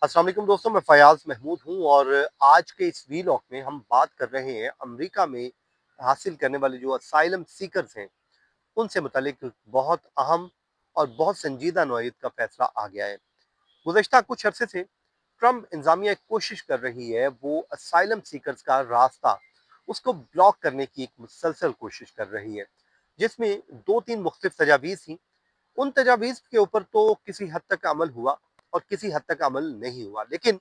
अस्सलाम वालेकुम दोस्तों, मैं फ़याज़ महमूद हूँ और आज के इस वीलॉग में हम बात कर रहे हैं अमेरिका में हासिल करने वाले जो असाइलम सीकर्स हैं, उनसे मुतल्लिक बहुत अहम और बहुत संजीदा नौइयत का फ़ैसला आ गया है। गुज़श्ता कुछ अरसे से ट्रंप इंतज़ामिया एक कोशिश कर रही है, वो असाइलम सीकर्स का रास्ता, उसको ब्लॉक करने की एक मुसलसल कोशिश कर रही है, जिसमें 2-3 मुख्तलिफ तजावीज़ थी। उन तजावीज़ के ऊपर तो किसी हद तक अमल हुआ और किसी हद तक अमल नहीं हुआ। लेकिन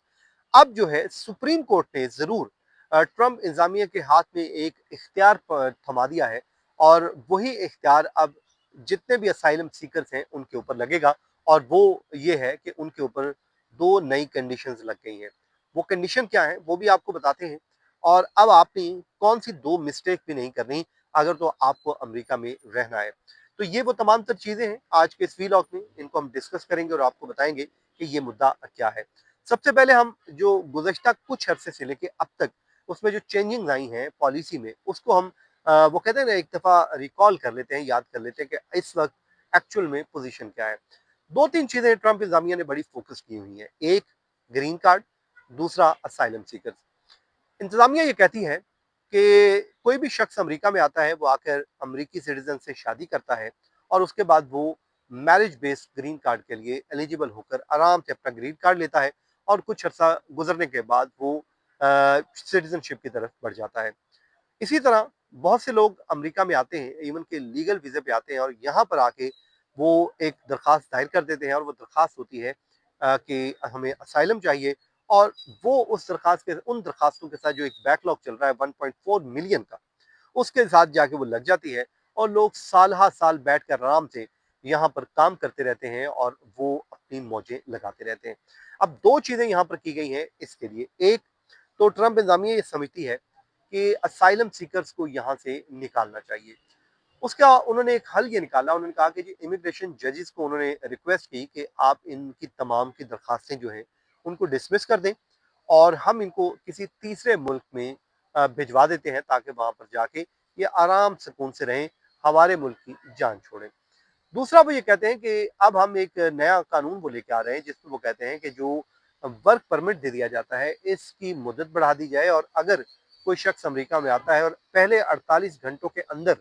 अब जो है सुप्रीम कोर्ट ने ज़रूर ट्रंप इंतज़ामिया के हाथ में एक इख्तियार थमा दिया है और वही इख्तियार अब जितने भी असाइलम सीकर्स हैं उनके ऊपर लगेगा और वो ये है कि उनके ऊपर 2 नई कंडीशंस लग गई हैं। वो कंडीशन क्या है वो भी आपको बताते हैं और अब आपने कौन-सी 2 मिस्टेक भी नहीं करनी अगर तो आपको अमेरिका में रहना है। तो ये वो तमाम तर चीज़ें हैं आज के इस वीलॉग में, इनको हम डिस्कस करेंगे और आपको बताएँगे कि ये मुद्दा क्या है। सबसे पहले हम जो गुज़श्ता कुछ अरसे से लेके अब तक उसमें जो चेंजिंग्स आई हैं पॉलिसी में, उसको हम वो कहते हैं ना एक दफ़ा रिकॉल कर लेते हैं, याद कर लेते हैं कि इस वक़्त एक्चुअल में पोज़ीशन क्या है। 2-3 चीज़ें ट्रंप इंतज़ामिया ने बड़ी फ़ोकस की हुई हैं। एक ग्रीन कार्ड, दूसरा असाइलम सीकर्स। इंतज़ामिया ये कहती है कि कोई भी शख्स अमेरिका में आता है, वो आकर अमेरिकी सिटीज़न से शादी करता है और उसके बाद वो मैरिज बेस्ड ग्रीन कार्ड के लिए एलिजिबल होकर आराम से अपना ग्रीन कार्ड लेता है और कुछ अर्सा गुजरने के बाद वो सिटीजनशिप की तरफ बढ़ जाता है। इसी तरह बहुत से लोग अमेरिका में आते हैं, इवन के लीगल वीज़े पे आते हैं और यहाँ पर आके वो एक दरख्वास्त दायर कर देते हैं और वो दरख्वास्त होती है कि हमें असाइलम चाहिए और वो उस दरख्वास्त के उन दरख्वास्तों के साथ जो एक बैकलॉग चल रहा है 1.4 मिलियन का, उसके साथ जाके वो लग जाती है और लोग साल हा साल बैठकर आराम से यहाँ पर काम करते रहते हैं और वो अपनी मौजें लगाते रहते हैं। अब 2 चीज़ें यहाँ पर की गई हैं इसके लिए। एक तो ट्रंप इंतज़ामिया ये समझती है कि असाइलम सीकर्स को यहाँ से निकालना चाहिए। उसका उन्होंने एक हल ये निकाला, उन्होंने कहा कि जी इमिग्रेशन जजेस को उन्होंने रिक्वेस्ट की कि आप इनकी तमाम की दरखास्तें जो हैं, उनको डिसमिस कर दें और हम इनको किसी तीसरे मुल्क में भिजवा देते हैं ताकि वहाँ पर जाके ये आराम सुकून से रहें, हमारे मुल्क की जान छोड़ें। दूसरा वो ये कहते हैं कि अब हम एक नया कानून वो लेके आ रहे हैं जिसमें वो कहते हैं कि जो वर्क परमिट दे दिया जाता है इसकी मुद्दत बढ़ा दी जाए और अगर कोई शख्स अमेरिका में आता है और पहले 48 घंटों के अंदर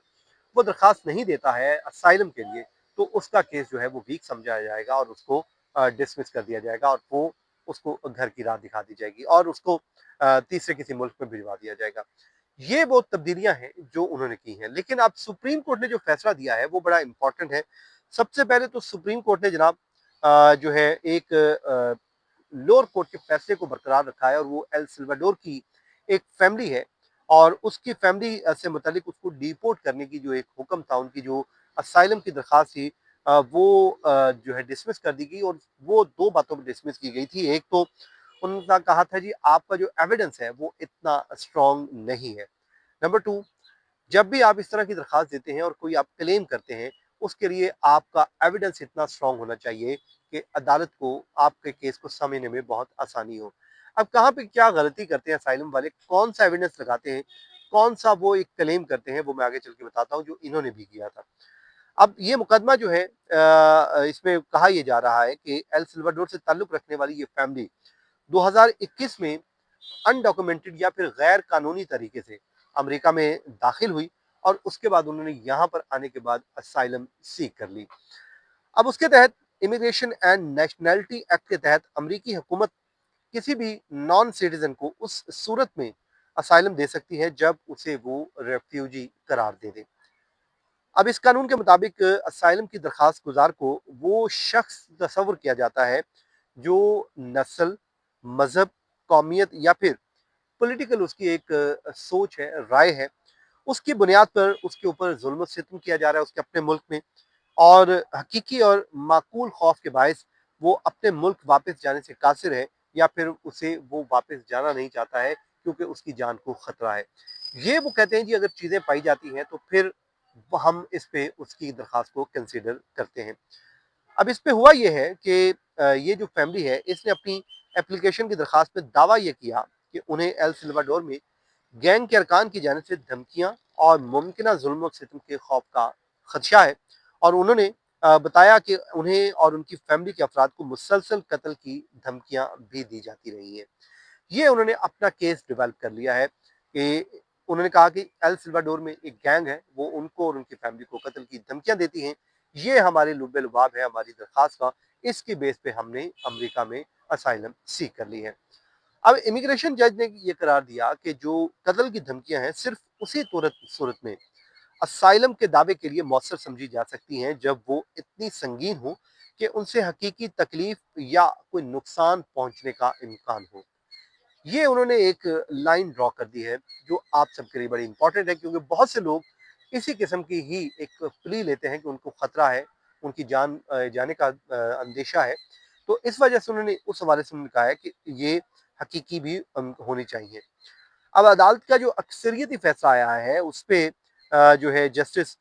वो दरखास्त नहीं देता है असाइलम के लिए, तो उसका केस जो है वो वीक समझा जाएगा और उसको डिसमिस कर दिया जाएगा और वो उसको घर की राह दिखा दी जाएगी और उसको तीसरे किसी मुल्क में भिजवा दिया जाएगा। ये वो तब्दीलियां हैं जो उन्होंने की हैं, लेकिन अब सुप्रीम कोर्ट ने जो फैसला दिया है वो बड़ा इंपॉर्टेंट है। सबसे पहले तो सुप्रीम कोर्ट ने जनाब जो है एक लोअर कोर्ट के फैसले को बरकरार रखा है और वो एल सिल्वाडोर की एक फैमिली है और उसकी फैमिली से मुतालिक उसको डिपोर्ट करने की जो एक हुक्म था, उनकी जो असाइलम की दरख्वास्त थी वो जो है डिसमिस कर दी गई और वो 2 बातों पर डिसमिस की गई थी। एक तो उनका कहा था जी आपका जो एविडेंस है वो इतना स्ट्रॉन्ग नहीं है। नंबर 2, जब भी आप इस तरह की दरख्वास्त देते हैं और कोई आप क्लेम करते हैं, उसके लिए आपका एविडेंस इतना स्ट्रॉन्ग होना चाहिए कि अदालत को आपके केस को समझने में बहुत आसानी हो। अब कहाँ पे क्या गलती करते हैं असाइलम वाले, कौन सा एविडेंस लगाते हैं, कौन सा वो एक क्लेम करते हैं, वो मैं आगे चल के बताता हूँ जो इन्होंने भी किया था। अब ये मुकदमा जो है इसमें कहा यह जा रहा है कि एल सल्वाडोर से ताल्लुक रखने वाली ये फैमिली 2021 में अनडॉक्यूमेंटेड या फिर गैर कानूनी तरीके से अमेरिका में दाखिल हुई और उसके बाद उन्होंने यहाँ पर आने के बाद असाइलम सीख कर ली। अब उसके तहत इमिग्रेशन एंड नेशनैलिटी एक्ट के तहत अमेरिकी हुकूमत किसी भी नॉन सिटीजन को उस सूरत में असाइलम दे सकती है जब उसे वो रेफ्यूजी करार दे दे। अब इस कानून के मुताबिक असाइलम की दरखास्त गुजार को वो शख्स तस्वुर किया जाता है जो नस्ल, मजहब, कौमियत या फिर पॉलिटिकल उसकी एक सोच है, राय है, उसकी बुनियाद पर उसके ऊपर जुल्म सितम किया जा रहा है उसके अपने मुल्क में और हकीकी और माकूल खौफ के बायस वो अपने मुल्क वापस जाने से कासिर है या फिर उसे वो वापस जाना नहीं चाहता है क्योंकि उसकी जान को खतरा है। ये वो कहते हैं जी अगर चीज़ें पाई जाती हैं तो फिर हम इस पे उसकी दरख्वास्त को कंसिडर करते हैं। अब इस पे हुआ ये है कि ये जो फैमिली है इसने अपनी एप्लीकेशन की दरख्वास्त में दावा ये किया कि उन्हें एल सिल्वाडोर में गैंग के अरकान की जानिब से धमकियां और मुमकिन जुल्म और सितम के खौफ का खदशा है और उन्होंने बताया कि उन्हें और उनकी फैमिली के अफराद को मुसलसल कत्ल की धमकियां भी दी जाती रही हैं। ये उन्होंने अपना केस डेवलप कर लिया है कि उन्होंने कहा कि एल सिल्वाडोर में एक गैंग है, वो उनको और उनकी फैमिली को कत्ल की धमकियां देती हैं। ये हमारे लुब्बे लुबाब है हमारी दरख्वास्त का, इसकी बेस पे हमने अमेरिका में असाइलम सीख कर ली है। अब इमिग्रेशन जज ने ये करार दिया कि जो कत्ल की धमकियां हैं सिर्फ उसी सूरत में असाइलम के दावे के लिए मौसर समझी जा सकती हैं जब वो इतनी संगीन हो कि उनसे हकीकी तकलीफ या कोई नुकसान पहुंचने का इम्कान हो। ये उन्होंने एक लाइन ड्रॉ कर दी है जो आप सबके लिए बड़ी इंपॉर्टेंट है, क्योंकि बहुत से लोग इसी किस्म की ही एक प्ली लेते हैं कि उनको खतरा है, उनकी जान जाने का अंदेशा है। तो इस वजह से उन्होंने उस हवाले से उन्होंने कहा है कि ये हकीकी भी होनी चाहिए। अब अदालत का जो अक्सरियती फैसला आया है उस पे जो है जस्टिस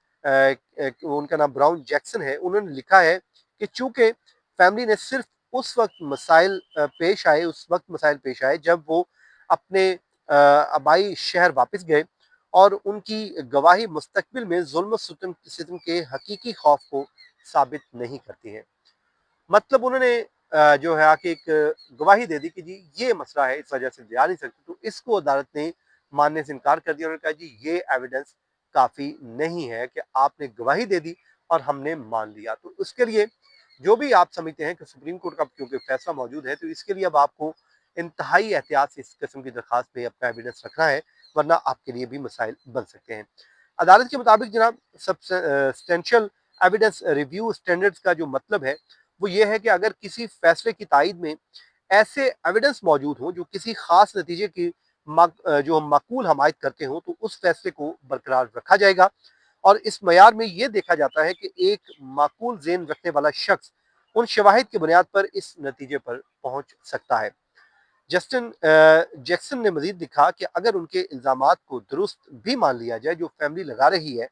उनका नाम ब्राउन जैक्सन है, उन्होंने लिखा है कि चूंकि फैमिली ने सिर्फ उस वक्त मसाइल पेश आए जब वो अपने आबाई शहर वापस गए और उनकी गवाही मुस्तकबिल में जुल्म सितम के हकीकी खौफ को साबित नहीं करती है। मतलब उन्होंने जो है आके एक गवाही दे दी कि जी ये मसला है, इस वजह से जा नहीं सकते, तो इसको अदालत ने मानने से इनकार कर दिया। उन्होंने कहा जी ये एविडेंस काफी नहीं है कि आपने गवाही दे दी और हमने मान लिया। तो उसके लिए जो भी आप समझते हैं कि सुप्रीम कोर्ट का क्योंकि फैसला मौजूद है, तो इसके लिए अब आपको इंतहाई एहतियात से इस किस्म की दरखास्त पे अपना एविडेंस रखना है, वरना आपके लिए भी मसाइल बन सकते हैं। अदालत के मुताबिक जनाब सब्सटेंशियल एविडेंस रिव्यू स्टैंडर्ड्स का जो मतलब है वो ये है कि अगर किसी फैसले की तायद में ऐसे एविडेंस मौजूद हों जो किसी खास नतीजे की जो हम माकूल हमायत करते हों, तो उस फैसले को बरकरार रखा जाएगा। और इस मयार में ये देखा जाता है कि एक माकूल ज़ेन रखने वाला शख्स उन शवाहिद की बुनियाद पर इस नतीजे पर पहुंच सकता है। जस्टिन जैक्सन ने मजीद लिखा कि अगर उनके इल्जामात को दुरुस्त भी मान लिया जाए जो फैमिली लगा रही है,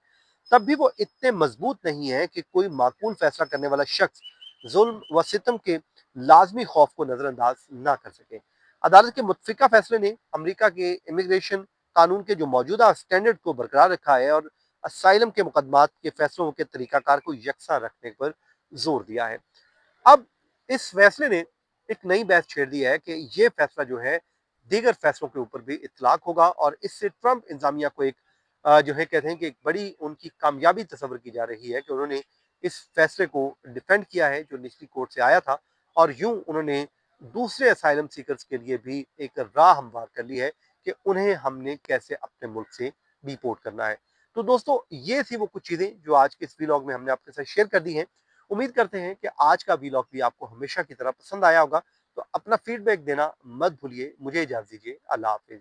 तब भी वो इतने मजबूत नहीं है कि कोई माकूल फैसला करने वाला शख्स जुल्म व सितम के लाजमी खौफ को नजरअंदाज ना कर सके। अदालत के मुतफिका फैसले ने अमरीका के इमिग्रेशन कानून के जो मौजूदा स्टैंडर्ड को बरकरार रखा है और असाइलम के मुकदमात के फैसलों के तरीकाकार को यकसा रखने पर जोर दिया है। अब इस फैसले ने एक नई बहस छेड़ दी है कि ये फैसला जो है दीगर फैसलों के ऊपर भी इतलाक होगा और इससे ट्रंप इंतजामिया को एक जो है कहते हैं कि एक बड़ी उनकी कामयाबी तस्वर की जा रही है कि उन्होंने इस फैसले को डिफेंड किया है जो निचली कोर्ट से आया था, और यूं उन्होंने दूसरे असाइलम सीकर्स के लिए भी एक राह हमवार कर ली है कि उन्हें हमने कैसे अपने मुल्क से डिपोर्ट करना है। तो दोस्तों ये थी वो कुछ चीजें जो आज के इस व्लॉग में हमने आपके साथ शेयर कर दी हैं। उम्मीद करते हैं कि आज का व्लॉग भी आपको हमेशा की तरह पसंद आया होगा। तो अपना फीडबैक देना मत भूलिए। मुझे इजाजत दीजिए। अल्लाह हाफिज।